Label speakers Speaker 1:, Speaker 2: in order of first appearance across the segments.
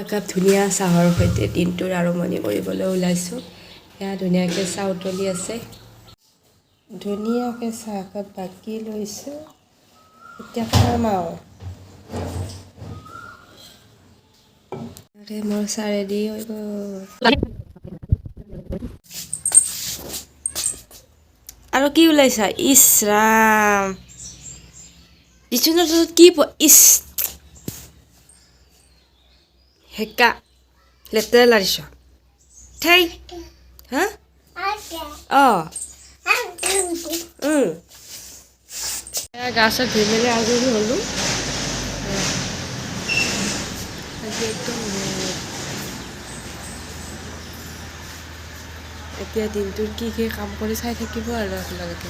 Speaker 1: একাপ ধুনীয়া চাহৰ সৈতে দিনটোৰ আৰম্ভণি কৰিবলৈ ওলাইছোঁ। এয়া ধুনীয়াকৈ চাহ উতলি আছে। ধুনীয়াকৈ চাহকাপ বাকি লৈছোঁ। এতিয়া খাম আৰু। মোৰ চাহ ৰেডি হৈ গ'ল। আৰু কি ওলাইছা? ইছ ৰাম, বিচনাৰ তলত কি ইছ হেকা লেতেৰা লাগিছ ঠেই হা অঁ গা চা ধুই মেলি আজৰি হ'লোঁ। আজি একদম এতিয়া দিনটোত কি কাম কৰি চাই থাকিব আৰু আপোনালোকে।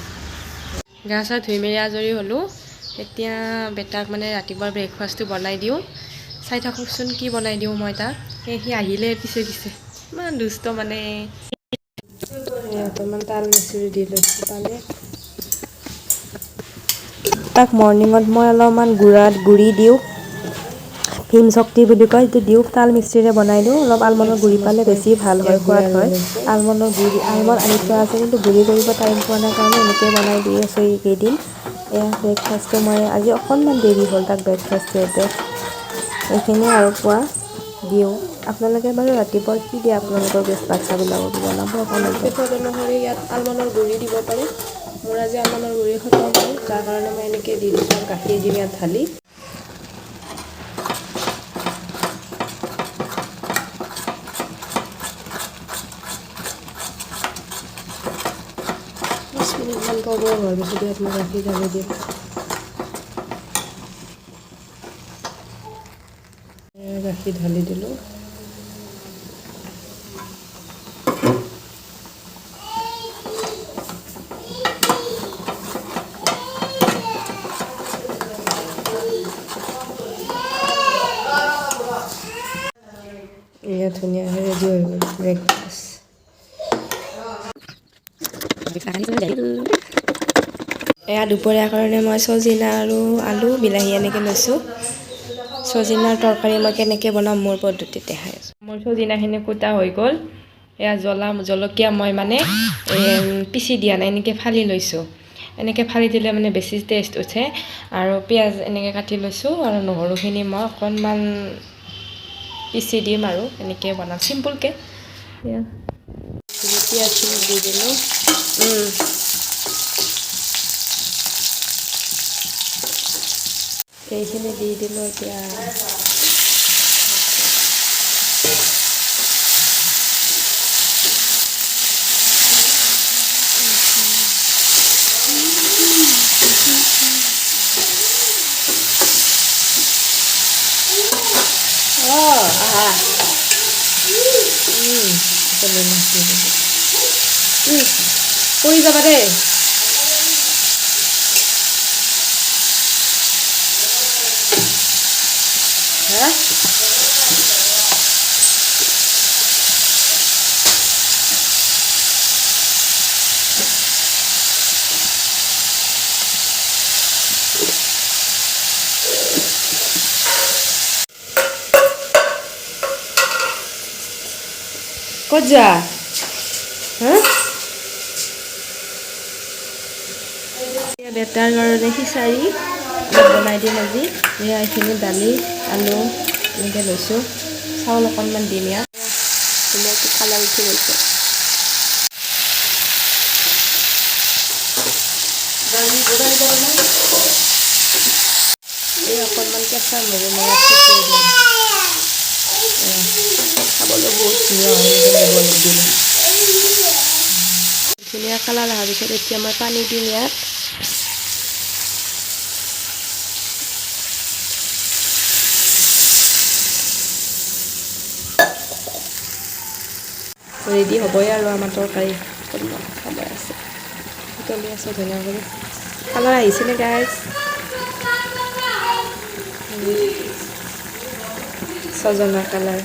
Speaker 1: গা চা ধুই মেলি আজৰি হ'লোঁ। এতিয়া বেটাক মানে ৰাতিপুৱাৰ ব্ৰেকফাষ্টটো বনাই দিওঁ। চাই থাককচোন কি বনাই দিওঁ মই তাক। সি আহিলে পিছে পিছে ইমান দুষ্ট মানে। অকণমান তাল মিচিৰি দি লৈছোঁ পালে। তাক মৰ্ণিঙত মই অলপমান গুড়ি দিওঁ। ভীম শক্তি বুলি কয়, সেইটো দিওঁ। তাল মিক্সিৰে বনাই দিওঁ। অলপ আলমণ্ডৰ গুড়ি পালে বেছি ভাল হয়, সোৱাদ হয়। আলমণ্ড আনি থোৱা আছে, কিন্তু গুড়ি কৰিব টাইম পোৱা নাই কাৰণে এনেকৈ বনাই দি আছোঁ এইকেইদিন। এয়া ব্ৰেকফাষ্টটো মই আজি অকণমান দেৰি হ'ল তাক ব্ৰেকফাষ্ট দিওঁতে। এইখিনিয়ে আৰু খোৱা দিওঁ। আপোনালোকে বাৰু ৰাতিপুৱা কি দিয়ে আপোনালোকৰ বাচ্ছাবিলাকক জনাব অকণমান। সোৱাদ অনুসৰি ইয়াত আলমণ্ডৰ গুড়ি দিব পাৰে। মোৰ আজি আলমণ্ডৰ গুড়ি খতম হ'ল, যাৰ কাৰণে মই এনেকৈ দি দিছোঁ গাখীৰ দিম ইয়াত ঢালি। মিনিটমান ক'ব হোৱাৰ পিছতে ইয়াত মই গাখীৰ ঢালি দিম। গাখীৰ ঢালি দিলোঁ। এয়া ধুনীয়াকৈ ৰেডি হৈ গ'ল ব্ৰেকফাষ্ট। এয়া দুপৰীয়াৰ কাৰণে মই চজিনা আৰু আলু বিলাহী এনেকৈ লৈছোঁ। চজিনাৰ তৰকাৰী মই কেনেকৈ বনাম মোৰ পদ্ধতিত দেখাই আছোঁ। মোৰ চজিনাখিনি কুটা হৈ গ'ল। এয়া জলকীয়া মই মানে পিচি দিয়া নাই, এনেকৈ ফালি লৈছোঁ। এনেকৈ ফালি দিলে মানে বেছি টেষ্ট উঠে। আৰু পিঁয়াজ এনেকৈ কাটি লৈছোঁ, আৰু নহৰুখিনি মই অকণমান পিচি দিম আৰু এনেকৈ বনাম চিম্পুলকৈ। পিঁয়াজখিনি দি দিলোঁ। এইখিনি দি দিলোঁ এতিয়া। পৰি যাবা দেই। হা ক'ত যোৱা? হা বেটাৰ কাৰণে খিচাৰি বনাই দিম আজি। এইখিনি দালি আলু এনেকৈ লৈছোঁ। চাউল অকণমান দিম ইয়াত। ধুনীয়াকৈ কালাৰ উঠি গৈছে। এই অকণমান কেঁচা নহৰু মই ছটিয়াই দিম। খাবলৈ বহুত ধুনীয়া হয় এনেকৈ দিলে। ধুনীয়া কালাৰ অহাৰ পিছত এতিয়া মই পানী দিম ইয়াত। ৰেডি হ'বই আৰু আমাৰ তৰকাৰী সময় আছে। উতলি আছে ধুনীয়া কৰি। কালাৰ আহিছেনে গাইজ? ছজনা কালাৰ।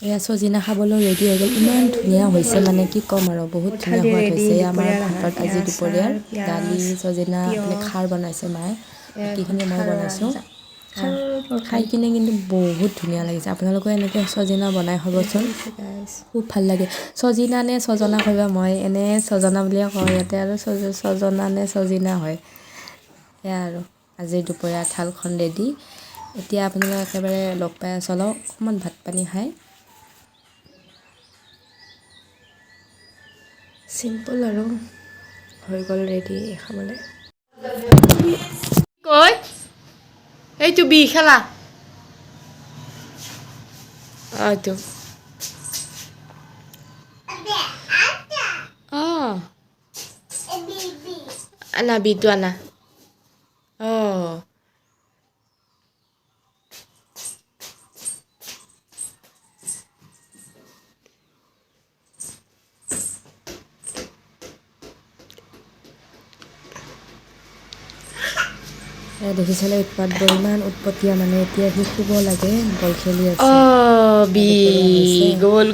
Speaker 2: এয়া ছজিনা খাবলৈ ৰেডি হৈ গ'ল ইমান ধুনীয়া হৈছে মানে কি ক'ম আৰু বহুত ধুনীয়া সোৱাদ হৈছে আমাৰ ভাতত আজি দুপৰীয়াৰ দালি ছজিনা মানে খাৰ বনাইছে মায়ে বাকীখিনি মই বনাইছোঁ খাই কিনে কিন্তু বহুত ধুনীয়া লাগিছে আপোনালোকে এনেকৈ ছজিনা বনাই খাবচোন খুব ভাল লাগে ছজিনা নে ছজনা কৰিবা মই এনে ছজনা বুলিয়ে কওঁ ইয়াতে আৰু ছজনা নে ছজিনা হয় সেয়া আৰু আজি দুপৰীয়া থালখন ৰেডি এতিয়া আপোনালোক একেবাৰে লগ পাই চলক অকণমান ভাত পানী খাই
Speaker 1: চিম্পল আৰু হৈ গ'ল ৰেডি খাবলৈ
Speaker 2: কৈ এইটো বি খেলা এইটো অঁ আনা বিটো আনা অঁ
Speaker 1: দেখিছিলে উৎপাতবোৰ ইমান উৎপতীয়া মানে এতিয়া সি শুব লাগে বল খেলি আছে
Speaker 2: বি গ'ল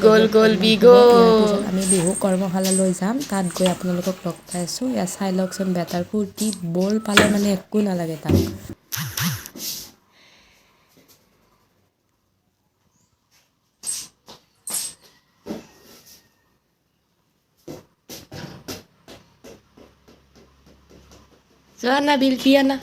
Speaker 1: ইয়াৰ পিছত আমি বিহু কৰ্মশালালৈ যাম তাত গৈ আপোনালোকক লগ পাই আছোঁ ইয়াত চাই লওকচোন বেটাৰ ফূৰ্তি বল পালে মানে একো নালাগে তাক
Speaker 2: যোৱা না বিল পি আনা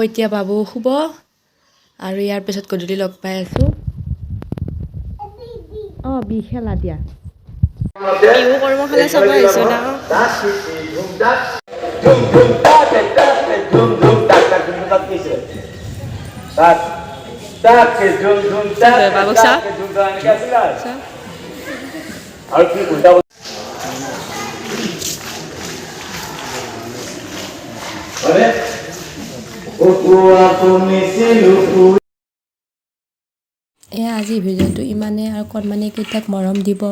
Speaker 2: এতিয়া বাবু শুব আৰু ইয়াৰ পিছত গধূলি লগ পাই আছোঁ অঁ বি খেলা দিয়া বিহু কৰ্মশালা চাব আহিছোঁ না বাবুক চা এয়া আজি ভিডিঅ'টো ইমানে আৰু কণমানি কেইটাক মৰম দিব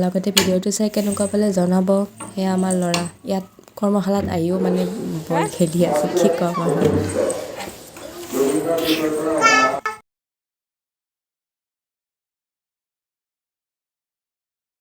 Speaker 2: লগতে ভিডিঅ'টো চাই কেনেকুৱা পালে জনাব সেয়া আমাৰ ল'ৰা ইয়াত কৰ্মশালাত আহিও মানে বল খেলি আছে কি ক'ম আৰু